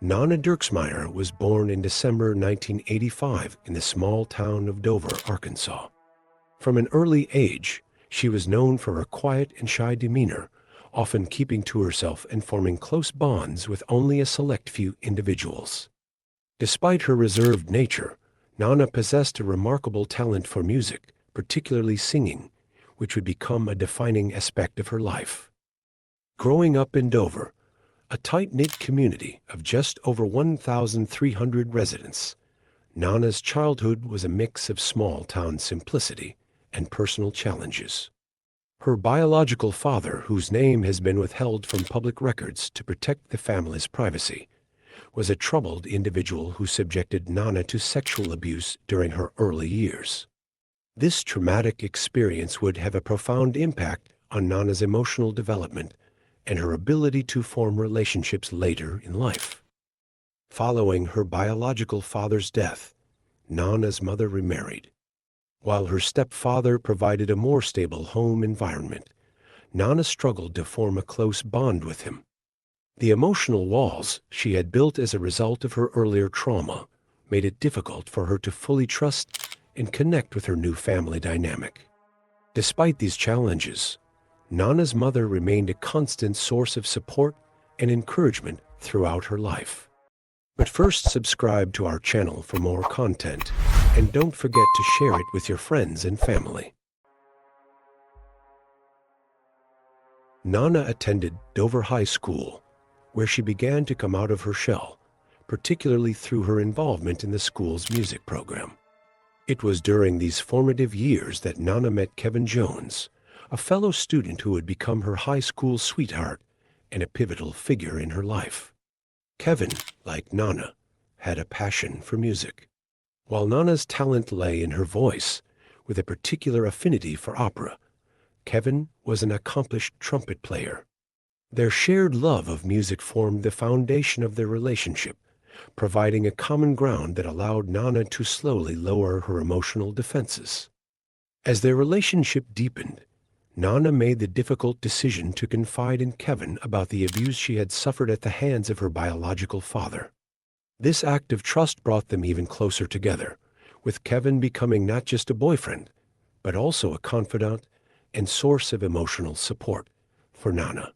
Nona Dirksmeyer was born in December 1985 in the small town of Dover, Arkansas. From an early age, she was known for her quiet and shy demeanor, often keeping to herself and forming close bonds with only a select few individuals. Despite her reserved nature, Nona possessed a remarkable talent for music, particularly singing, which would become a defining aspect of her life. Growing up in Dover, a tight-knit community of just over 1,300 residents, Nona's childhood was a mix of small-town simplicity and personal challenges. Her biological father, whose name has been withheld from public records to protect the family's privacy, was a troubled individual who subjected Nona to sexual abuse during her early years. This traumatic experience would have a profound impact on Nona's emotional development and her ability to form relationships later in life. Following her biological father's death, Nona's mother remarried. While her stepfather provided a more stable home environment, Nona struggled to form a close bond with him. The emotional walls she had built as a result of her earlier trauma made it difficult for her to fully trust and connect with her new family dynamic. Despite these challenges, Nona's mother remained a constant source of support and encouragement throughout her life. But first, subscribe to our channel for more content, and don't forget to share it with your friends and family. Nona attended Dover High School, where she began to come out of her shell, particularly through her involvement in the school's music program. It was during these formative years that Nona met Kevin Jones, a fellow student who would become her high school sweetheart and a pivotal figure in her life. Kevin, like Nona, had a passion for music. While Nona's talent lay in her voice, with a particular affinity for opera, Kevin was an accomplished trumpet player. Their shared love of music formed the foundation of their relationship, providing a common ground that allowed Nona to slowly lower her emotional defenses. As their relationship deepened, Nona made the difficult decision to confide in Kevin about the abuse she had suffered at the hands of her biological father. This act of trust brought them even closer together, with Kevin becoming not just a boyfriend, but also a confidant and source of emotional support for Nona.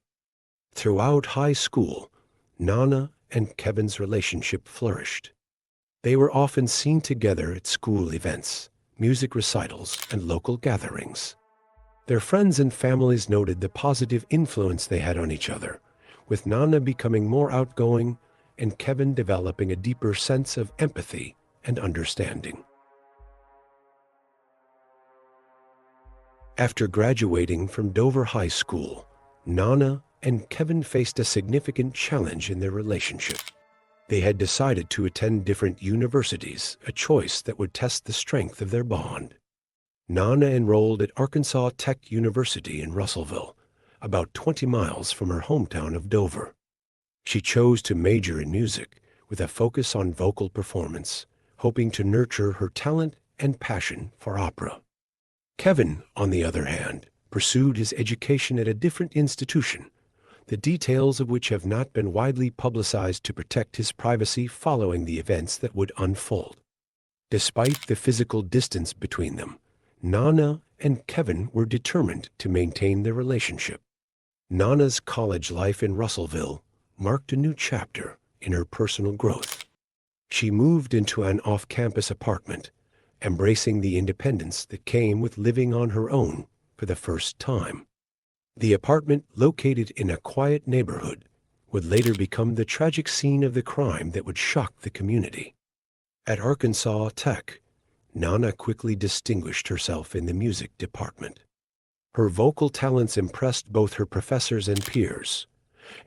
Throughout high school, Nona and Kevin's relationship flourished. They were often seen together at school events, music recitals, and local gatherings. Their friends and families noted the positive influence they had on each other, with Nona becoming more outgoing and Kevin developing a deeper sense of empathy and understanding. After graduating from Dover High School, Nona and Kevin faced a significant challenge in their relationship. They had decided to attend different universities, a choice that would test the strength of their bond. Nona enrolled at Arkansas Tech University in Russellville, about 20 miles from her hometown of Dover. She chose to major in music with a focus on vocal performance, hoping to nurture her talent and passion for opera. Kevin, on the other hand, pursued his education at a different institution, the details of which have not been widely publicized to protect his privacy following the events that would unfold. Despite the physical distance between them, Nona and Kevin were determined to maintain their relationship. Nona's college life in Russellville marked a new chapter in her personal growth. She moved into an off-campus apartment, embracing the independence that came with living on her own for the first time. The apartment, located in a quiet neighborhood, would later become the tragic scene of the crime that would shock the community. At Arkansas Tech, Nona quickly distinguished herself in the music department. Her vocal talents impressed both her professors and peers,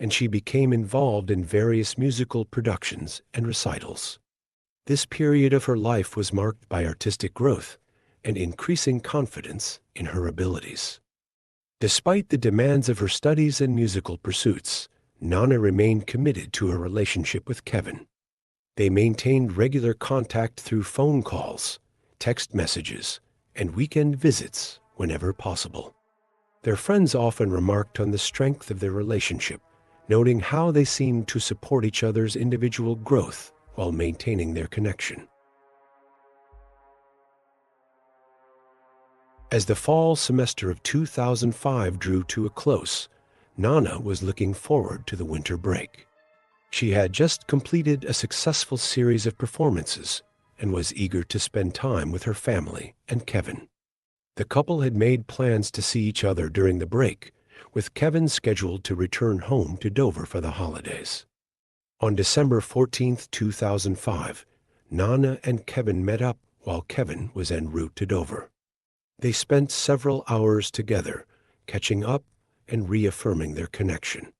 and she became involved in various musical productions and recitals. This period of her life was marked by artistic growth and increasing confidence in her abilities. Despite the demands of her studies and musical pursuits, Nona remained committed to her relationship with Kevin. They maintained regular contact through phone calls, text messages, and weekend visits whenever possible. Their friends often remarked on the strength of their relationship, noting how they seemed to support each other's individual growth while maintaining their connection. As the fall semester of 2005 drew to a close, Nona was looking forward to the winter break. She had just completed a successful series of performances and was eager to spend time with her family and Kevin. The couple had made plans to see each other during the break, with Kevin scheduled to return home to Dover for the holidays. On December 14, 2005, Nona and Kevin met up while Kevin was en route to Dover. They spent several hours together, catching up and reaffirming their connection.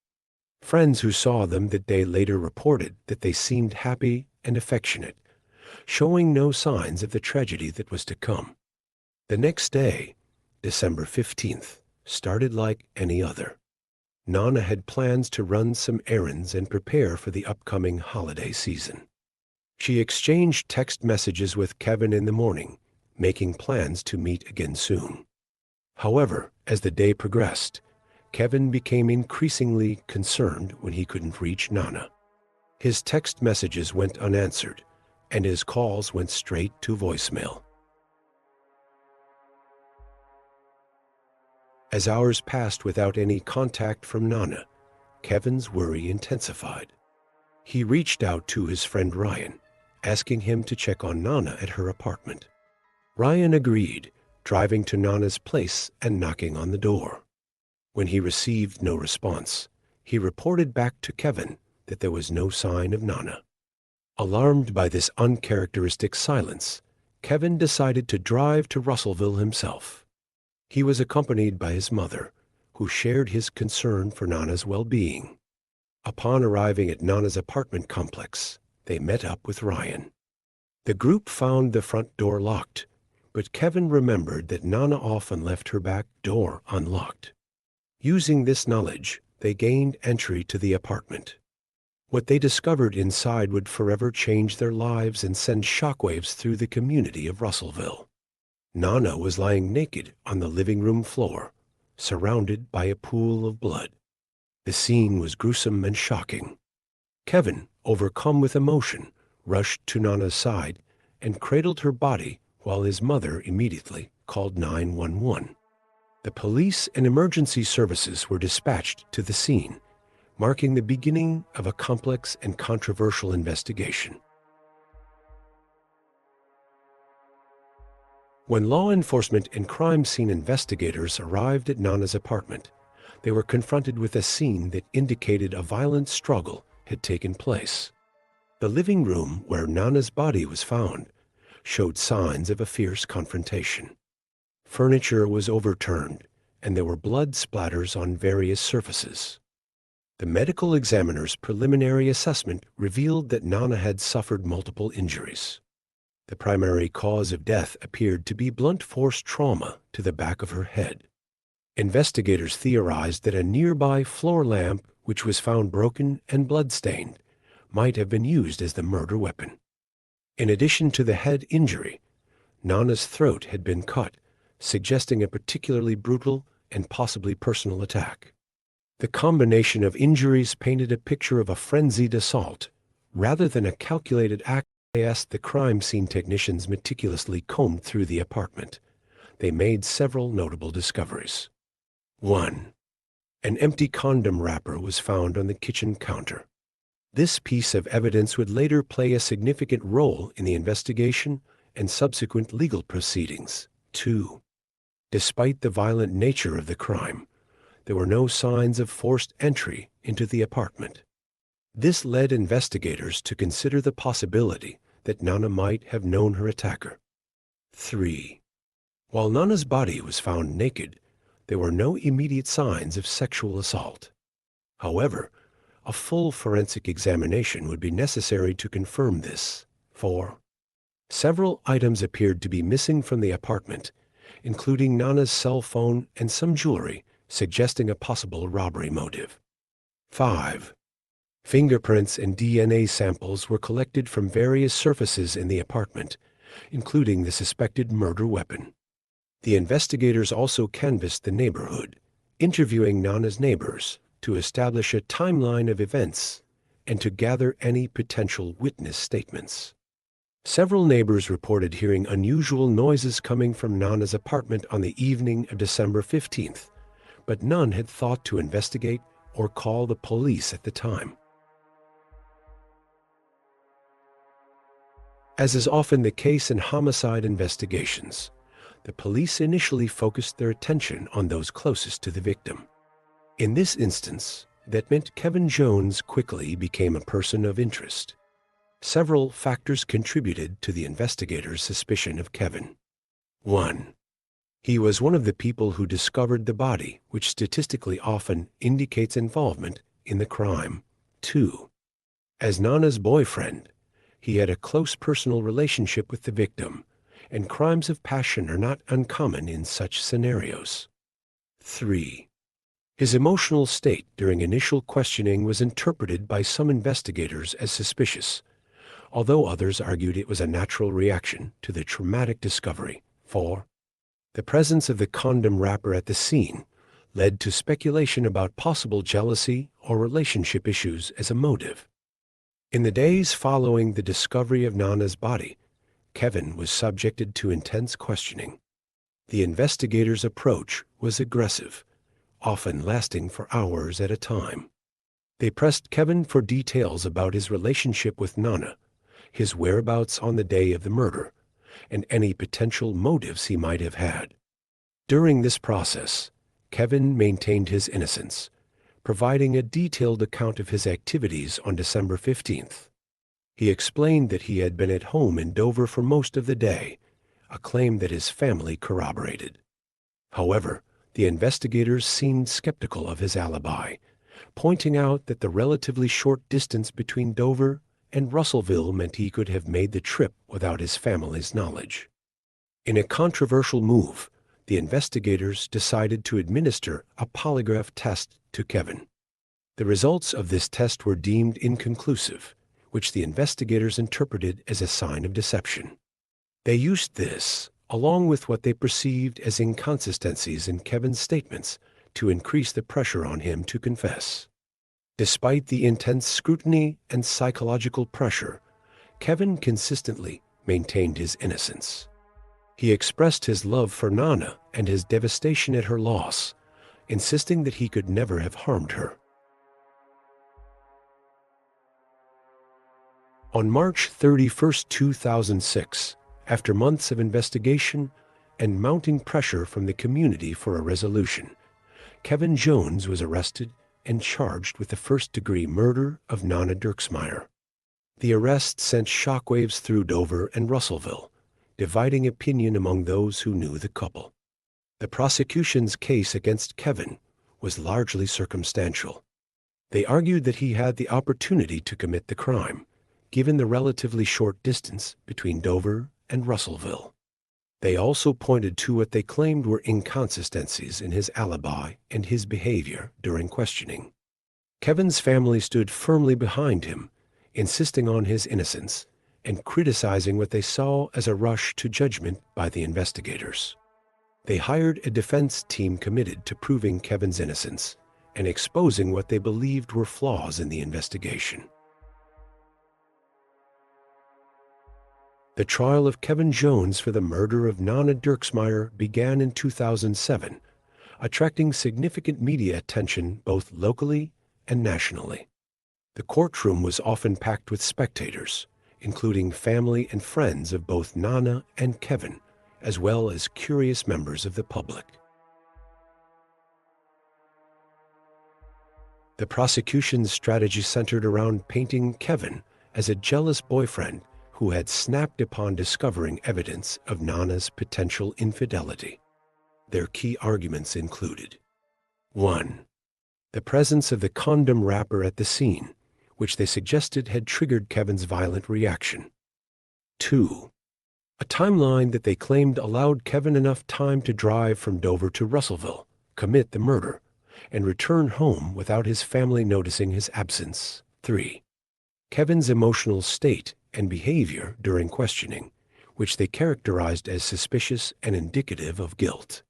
Friends who saw them that day later reported that they seemed happy and affectionate, showing no signs of the tragedy that was to come. The next day, December 15th, started like any other. Nona had plans to run some errands and prepare for the upcoming holiday season. She exchanged text messages with Kevin in the morning, making plans to meet again soon. However, as the day progressed, Kevin became increasingly concerned when he couldn't reach Nona. His text messages went unanswered, and his calls went straight to voicemail. As hours passed without any contact from Nona, Kevin's worry intensified. He reached out to his friend Ryan, asking him to check on Nona at her apartment. Ryan agreed, driving to Nona's place and knocking on the door. When he received no response, he reported back to Kevin that there was no sign of Nona. Alarmed by this uncharacteristic silence, Kevin decided to drive to Russellville himself. He was accompanied by his mother, who shared his concern for Nona's well-being. Upon arriving at Nona's apartment complex, they met up with Ryan. The group found the front door locked, but Kevin remembered that Nona often left her back door unlocked. Using this knowledge, they gained entry to the apartment. What they discovered inside would forever change their lives and send shockwaves through the community of Russellville. Nona was lying naked on the living room floor, surrounded by a pool of blood. The scene was gruesome and shocking. Kevin, overcome with emotion, rushed to Nona's side and cradled her body while his mother immediately called 911. The police and emergency services were dispatched to the scene, marking the beginning of a complex and controversial investigation. When law enforcement and crime scene investigators arrived at Nona's apartment, they were confronted with a scene that indicated a violent struggle had taken place. The living room where Nona's body was found showed signs of a fierce confrontation. Furniture was overturned, and there were blood splatters on various surfaces. The medical examiner's preliminary assessment revealed that Nona had suffered multiple injuries. The primary cause of death appeared to be blunt force trauma to the back of her head. Investigators theorized that a nearby floor lamp, which was found broken and bloodstained, might have been used as the murder weapon. In addition to the head injury, Nona's throat had been cut, suggesting a particularly brutal and possibly personal attack. The combination of injuries painted a picture of a frenzied assault rather than a calculated act. As the crime scene technicians meticulously combed through the apartment, they made several notable discoveries. 1. An empty condom wrapper was found on the kitchen counter. This piece of evidence would later play a significant role in the investigation and subsequent legal proceedings. 2. Despite the violent nature of the crime, there were no signs of forced entry into the apartment. This led investigators to consider the possibility that Nona might have known her attacker. 3. While Nona's body was found naked, there were no immediate signs of sexual assault. However, a full forensic examination would be necessary to confirm this. 4. Several items appeared to be missing from the apartment, including Nona's cell phone and some jewelry, suggesting a possible robbery motive. 5. Fingerprints and DNA samples were collected from various surfaces in the apartment, including the suspected murder weapon. The investigators also canvassed the neighborhood, interviewing Nona's neighbors to establish a timeline of events and to gather any potential witness statements. Several neighbors reported hearing unusual noises coming from Nona's apartment on the evening of December 15th, but none had thought to investigate or call the police at the time. As is often the case in homicide investigations, the police initially focused their attention on those closest to the victim. In this instance, that meant Kevin Jones quickly became a person of interest. Several factors contributed to the investigators' suspicion of Kevin. 1. He was one of the people who discovered the body, which statistically often indicates involvement in the crime. 2. As Nona's boyfriend, he had a close personal relationship with the victim, and crimes of passion are not uncommon in such scenarios. 3. His emotional state during initial questioning was interpreted by some investigators as suspicious, although others argued it was a natural reaction to the traumatic discovery. 4. The presence of the condom wrapper at the scene led to speculation about possible jealousy or relationship issues as a motive. In the days following the discovery of Nona's body, Kevin was subjected to intense questioning. The investigators' approach was aggressive, often lasting for hours at a time. They pressed Kevin for details about his relationship with Nona, his whereabouts on the day of the murder, and any potential motives he might have had. During this process, Kevin maintained his innocence, providing a detailed account of his activities on December 15th. He explained that he had been at home in Dover for most of the day, a claim that his family corroborated. However, the investigators seemed skeptical of his alibi, pointing out that the relatively short distance between Dover and Russellville meant he could have made the trip without his family's knowledge. In a controversial move, the investigators decided to administer a polygraph test to Kevin. The results of this test were deemed inconclusive, which the investigators interpreted as a sign of deception. They used this, along with what they perceived as inconsistencies in Kevin's statements, to increase the pressure on him to confess. Despite the intense scrutiny and psychological pressure, Kevin consistently maintained his innocence. He expressed his love for Nona and his devastation at her loss, insisting that he could never have harmed her. On March 31, 2006, after months of investigation and mounting pressure from the community for a resolution, Kevin Jones was arrested and charged with the first-degree murder of Nona Dirksmeyer. The arrest sent shockwaves through Dover and Russellville, dividing opinion among those who knew the couple. The prosecution's case against Kevin was largely circumstantial. They argued that he had the opportunity to commit the crime, given the relatively short distance between Dover and Russellville. They also pointed to what they claimed were inconsistencies in his alibi and his behavior during questioning. Kevin's family stood firmly behind him, insisting on his innocence and criticizing what they saw as a rush to judgment by the investigators. They hired a defense team committed to proving Kevin's innocence and exposing what they believed were flaws in the investigation. The trial of Kevin Jones for the murder of Nona Dirksmeyer began in 2007, attracting significant media attention both locally and nationally. The courtroom was often packed with spectators, including family and friends of both Nona and Kevin, as well as curious members of the public. The prosecution's strategy centered around painting Kevin as a jealous boyfriend who had snapped upon discovering evidence of Nona's potential infidelity. Their key arguments included: 1. The presence of the condom wrapper at the scene, which they suggested had triggered Kevin's violent reaction. 2. A timeline that they claimed allowed Kevin enough time to drive from Dover to Russellville, commit the murder, and return home without his family noticing his absence. 3. Kevin's emotional state and behavior during questioning, which they characterized as suspicious and indicative of guilt.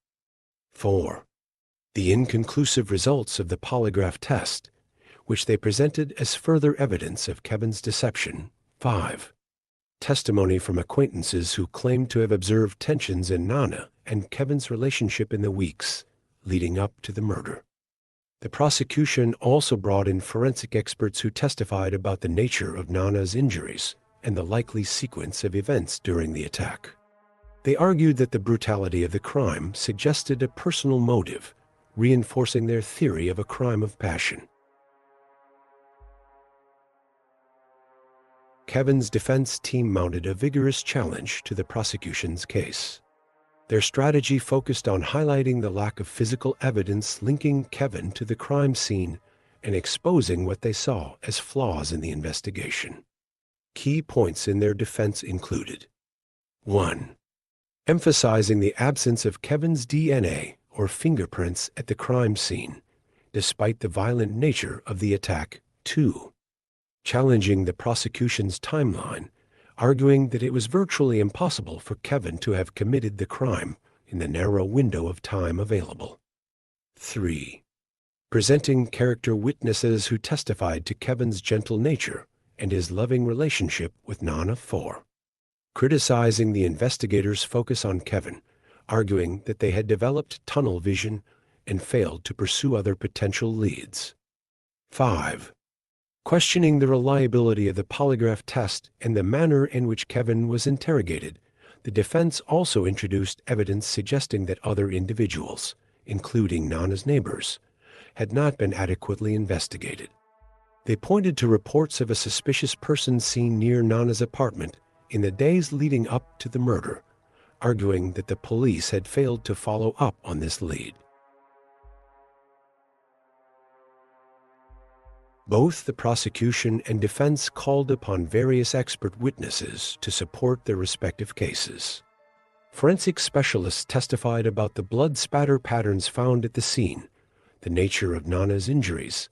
4. The inconclusive results of the polygraph test, which they presented as further evidence of Kevin's deception. 5. Testimony from acquaintances who claimed to have observed tensions in Nona and Kevin's relationship in the weeks leading up to the murder. The prosecution also brought in forensic experts who testified about the nature of Nona's injuries and the likely sequence of events during the attack. They argued that the brutality of the crime suggested a personal motive, reinforcing their theory of a crime of passion. Kevin's defense team mounted a vigorous challenge to the prosecution's case. Their strategy focused on highlighting the lack of physical evidence linking Kevin to the crime scene and exposing what they saw as flaws in the investigation. Key points in their defense included: 1. Emphasizing the absence of Kevin's DNA or fingerprints at the crime scene, despite the violent nature of the attack. 2. Challenging the prosecution's timeline, arguing that it was virtually impossible for Kevin to have committed the crime in the narrow window of time available. 3. Presenting character witnesses who testified to Kevin's gentle nature and his loving relationship with Nona. 4. Criticizing the investigators' focus on Kevin, arguing that they had developed tunnel vision and failed to pursue other potential leads. 5. Questioning the reliability of the polygraph test and the manner in which Kevin was interrogated, the defense also introduced evidence suggesting that other individuals, including Nona's neighbors, had not been adequately investigated. They pointed to reports of a suspicious person seen near Nona's apartment in the days leading up to the murder, arguing that the police had failed to follow up on this lead. Both the prosecution and defense called upon various expert witnesses to support their respective cases. Forensic specialists testified about the blood spatter patterns found at the scene, the nature of Nona's injuries,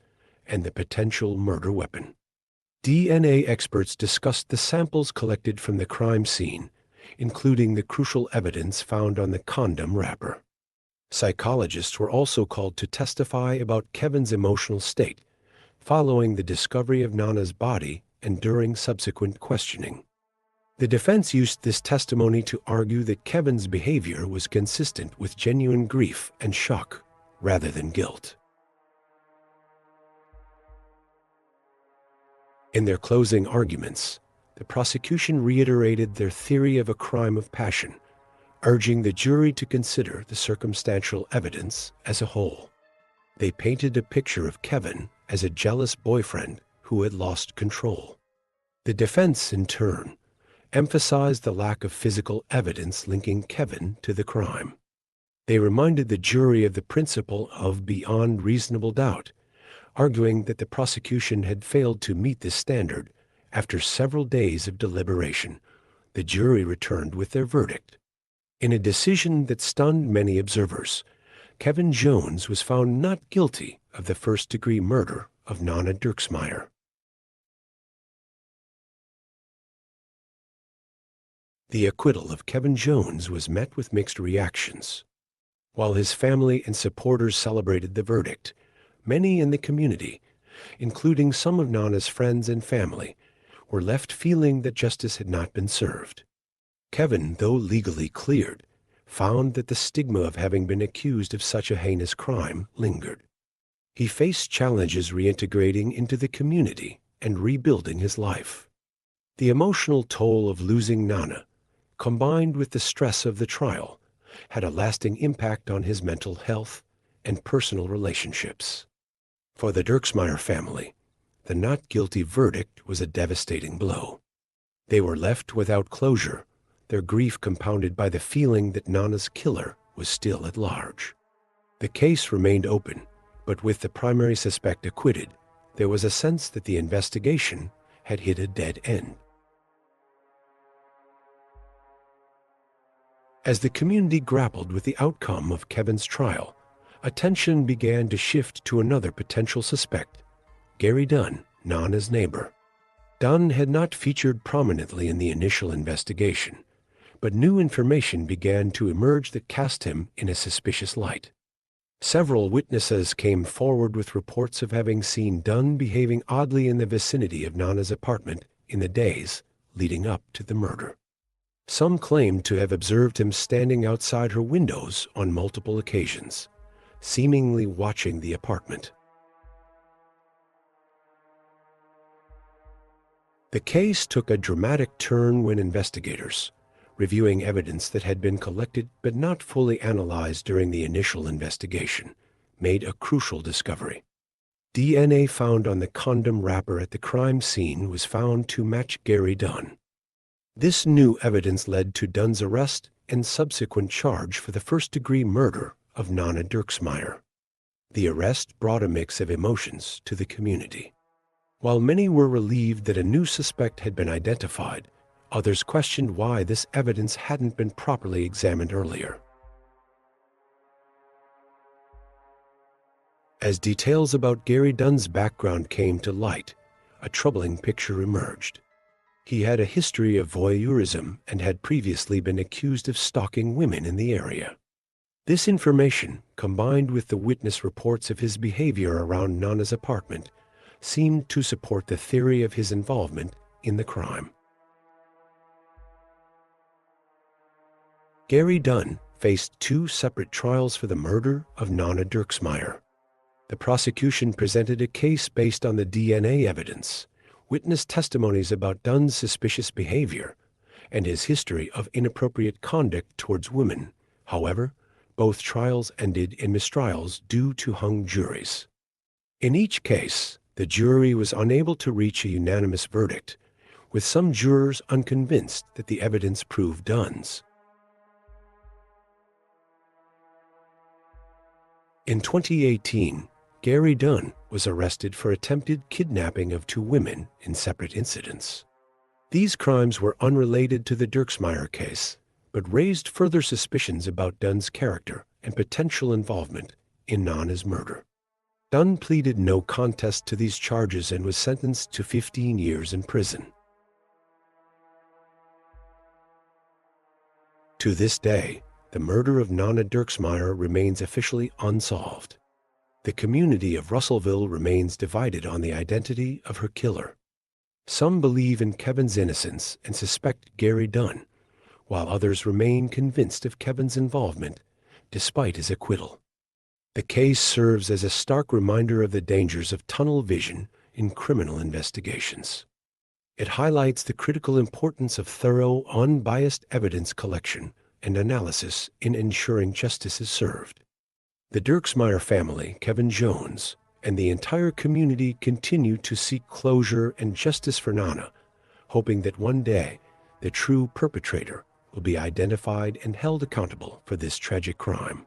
and the potential murder weapon. DNA experts discussed the samples collected from the crime scene, including the crucial evidence found on the condom wrapper. Psychologists were also called to testify about Kevin's emotional state following the discovery of Nona's body and during subsequent questioning. The defense used this testimony to argue that Kevin's behavior was consistent with genuine grief and shock rather than guilt. In their closing arguments, the prosecution reiterated their theory of a crime of passion, urging the jury to consider the circumstantial evidence as a whole. They painted a picture of Kevin as a jealous boyfriend who had lost control. The defense, in turn, emphasized the lack of physical evidence linking Kevin to the crime. They reminded the jury of the principle of beyond reasonable doubt, arguing that the prosecution had failed to meet this standard. After several days of deliberation, the jury returned with their verdict. In a decision that stunned many observers, Kevin Jones was found not guilty of the first-degree murder of Nona Dirksmeyer. The acquittal of Kevin Jones was met with mixed reactions. While his family and supporters celebrated the verdict, many in the community, including some of Nona's friends and family, were left feeling that justice had not been served. Kevin, though legally cleared, found that the stigma of having been accused of such a heinous crime lingered. He faced challenges reintegrating into the community and rebuilding his life. The emotional toll of losing Nona, combined with the stress of the trial, had a lasting impact on his mental health and personal relationships. For the Dirksmeyer family, the not guilty verdict was a devastating blow. They were left without closure, their grief compounded by the feeling that Nona's killer was still at large. The case remained open, but with the primary suspect acquitted, there was a sense that the investigation had hit a dead end. As the community grappled with the outcome of Kevin's trial, attention began to shift to another potential suspect, Gary Dunn, Nona's neighbor. Dunn had not featured prominently in the initial investigation, but new information began to emerge that cast him in a suspicious light. Several witnesses came forward with reports of having seen Dunn behaving oddly in the vicinity of Nona's apartment in the days leading up to the murder. Some claimed to have observed him standing outside her windows on multiple occasions, seemingly watching the apartment. The case took a dramatic turn when investigators, reviewing evidence that had been collected but not fully analyzed during the initial investigation, made a crucial discovery. DNA found on the condom wrapper at the crime scene was found to match Gary Dunn. This new evidence led to Dunn's arrest and subsequent charge for the first-degree murder of Nona Dirksmeyer. The arrest brought a mix of emotions to the community. While many were relieved that a new suspect had been identified, others questioned why this evidence hadn't been properly examined earlier. As details about Gary Dunn's background came to light, a troubling picture emerged. He had a history of voyeurism and had previously been accused of stalking women in the area. This information, combined with the witness reports of his behavior around Nona's apartment, seemed to support the theory of his involvement in the crime. Gary Dunn faced 2 separate trials for the murder of Nona Dirksmeyer. The prosecution presented a case based on the DNA evidence, witness testimonies about Dunn's suspicious behavior, and his history of inappropriate conduct towards women. However, both trials ended in mistrials due to hung juries. In each case, the jury was unable to reach a unanimous verdict, with some jurors unconvinced that the evidence proved Dunn's. In 2018, Gary Dunn was arrested for attempted kidnapping of 2 women in separate incidents. These crimes were unrelated to the Dirksmeyer case, but raised further suspicions about Dunn's character and potential involvement in Nona's murder. Dunn pleaded no contest to these charges and was sentenced to 15 years in prison. To this day, the murder of Nona Dirksmeyer remains officially unsolved. The community of Russellville remains divided on the identity of her killer. Some believe in Kevin's innocence and suspect Gary Dunn, while others remain convinced of Kevin's involvement, despite his acquittal. The case serves as a stark reminder of the dangers of tunnel vision in criminal investigations. It highlights the critical importance of thorough, unbiased evidence collection and analysis in ensuring justice is served. The Dirksmeyer family, Kevin Jones, and the entire community continue to seek closure and justice for Nona, hoping that one day the true perpetrator will be identified and held accountable for this tragic crime.